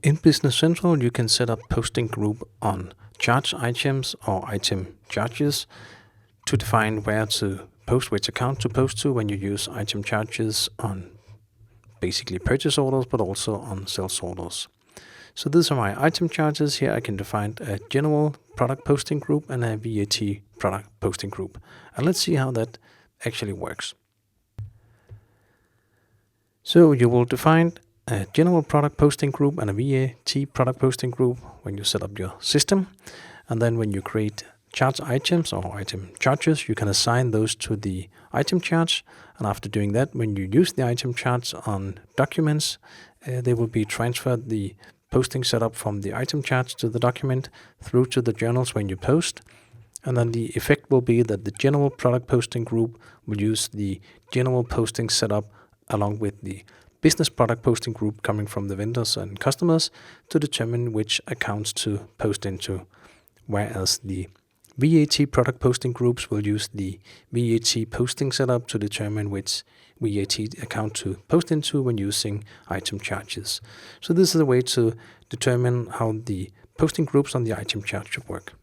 In Business Central, you can set up posting group on charge items or item charges to define where to post, which account to post to when you use item charges on basically purchase orders, but also on sales orders. So these are my item charges. Here I can define a general product posting group and a VAT product posting group. And let's see how that actually works. So you will define a general product posting group and a VAT product posting group when you set up your system. And then when you create charge items or item charges, you can assign those to the item charge. And after doing that, when you use the item charge on documents, they will be transferred the posting setup from the item charge to the document through to the journals when you post. And then the effect will be that the general product posting group will use the general posting setup along with the business product posting group coming from the vendors and customers to determine which accounts to post into, whereas the VAT product posting groups will use the VAT posting setup to determine which VAT account to post into when using item charges. So this is a way to determine how the posting groups on the item charge should work.